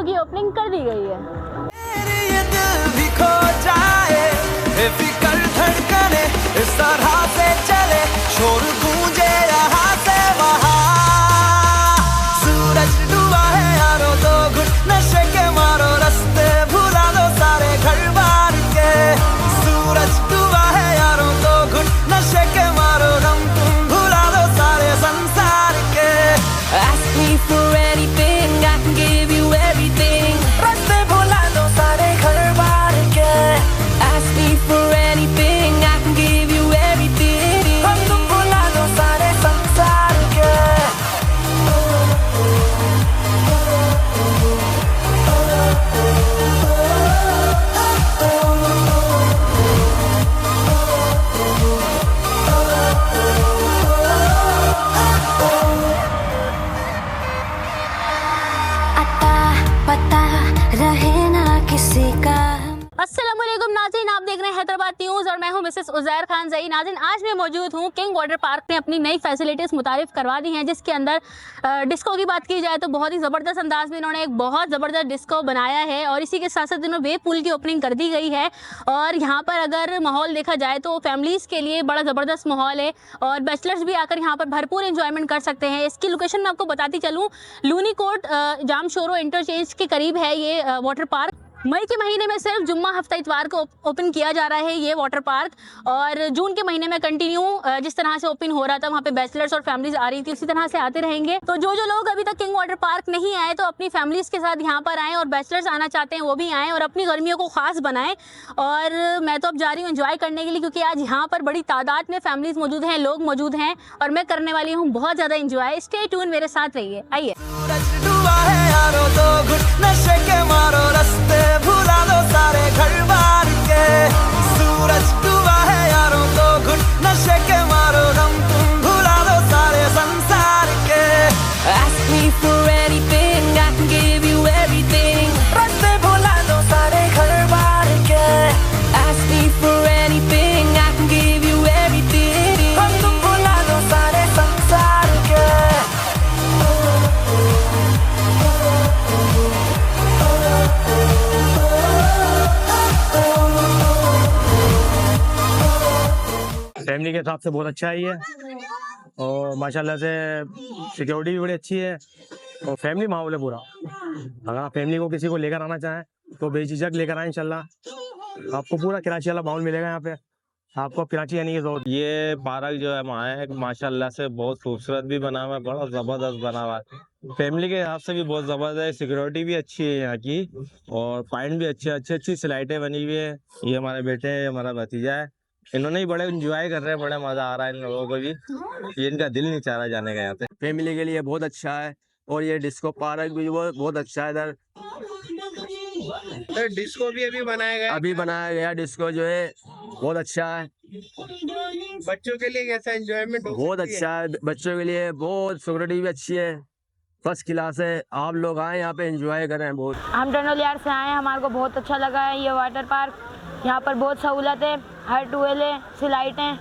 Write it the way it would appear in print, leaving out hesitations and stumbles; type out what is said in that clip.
Disco की opening कर दी गई है। अस्सलामुअलैकुम नाज़रीन, आप देख रहे हैं हैदराबाद न्यूज़ और मैं हूं मिसेस उज़ैर खान ज़ई। नाज़रीन, आज मैं मौजूद हूं किंग वाटर पार्क ने अपनी नई फैसिलिटीज़ मुतारिफ़ करवा दी हैं, जिसके अंदर डिस्को की बात की जाए तो बहुत ही ज़बरदस्त अंदाज में इन्होंने एक बहुत ज़बरदस्त डिस्को बनाया है और इसी के साथ साथ इन्होंने वेव पूल की ओपनिंग कर दी गई है। और यहाँ पर अगर माहौल देखा जाए तो फैमिलीज़ के लिए बड़ा ज़बरदस्त माहौल है और बैचलर्स भी आकर यहाँ पर भरपूर इंजॉयमेंट कर सकते हैं। इसकी लोकेशन मैं आपको बताती चलूँ, लूनी कोट जाम शोरो इंटरचेंज के करीब है ये वाटर पार्क। मई के महीने में सिर्फ जुम्मा हफ्ता इतवार को ओपन किया जा रहा है ये वाटर पार्क, और जून के महीने में कंटिन्यू जिस तरह से ओपन हो रहा था वहाँ पे बैचलर्स और फैमिलीज आ रही थी, उसी तरह से आते रहेंगे। तो जो लोग अभी तक किंग वाटर पार्क नहीं आए तो अपनी फैमिलीज के साथ यहाँ पर आएँ, और बैचलर्स आना चाहते हैं वो भी आएँ और अपनी गर्मियों को खास बनाएं। और मैं तो अब जा रही हूँ एंजॉय करने के लिए, क्योंकि आज यहाँ पर बड़ी तादाद में फैमिलीज मौजूद हैं, लोग मौजूद हैं और मैं करने वाली हूँ बहुत ज़्यादा इंजॉय। स्टे ट्यून, मेरे साथ रहिए। आइए। सारे घर बार के सूरज डूबा है यारों तो घुट नशे के मारो दम तुम भुला दो सारे संसार के। Ask me for anything, I can give you everything. रास्ते भुला दो सारे घर बार के। Ask me for anything, I can give you everything. हम तुम भुला दो सारे संसार के। फैमिली के हिसाब से बहुत अच्छा है ये, और माशाल्लाह से सिक्योरिटी भी बड़ी अच्छी है और फैमिली माहौल है पूरा। अगर आप फैमिली को किसी को लेकर आना चाहें तो बेझिझक लेकर आए इंशाल्लाह। आपको पूरा कराची वाला माहौल मिलेगा यहाँ पे, आपको कराची आने की जरूरत। ये पार्क जो है वहाँ है माशाल्लाह से बहुत खूबसूरत भी बना हुआ है, बड़ा ज़बरदस्त बना हुआ है। फैमिली के हिसाब से भी बहुत ज़बरदस्त है, सिक्योरिटी भी अच्छी है यहाँ की और पॉइंट भी अच्छी स्लाइडें बनी हुई है। ये हमारे बेटे है, हमारा भतीजा है, इन्होंने भी बड़े एंजॉय कर रहे हैं, बड़ा मजा आ रहा है इन लोगों को भी। ये इनका दिल नहीं चाह रहा जाने का यहाँ पे। फैमिली के लिए बहुत अच्छा है और ये डिस्को पार्क भी बहुत अच्छा है। इधर तो डिस्को भी अभी बनाया गया डिस्को जो है बहुत अच्छा है। बच्चों के लिए कैसा एंजॉयमेंट बहुत अच्छा है, बच्चों के लिए बहुत सिक्योरिटी भी अच्छी है, फर्स्ट क्लास है। आप लोग आए यहाँ पे एंजॉय करें बहुत। हम टनोलियार से आए, हमारे को बहुत अच्छा लगा है ये वाटर पार्क। यहाँ पर बहुत सहूलत है, हर टूवेल है, स्लाइड है,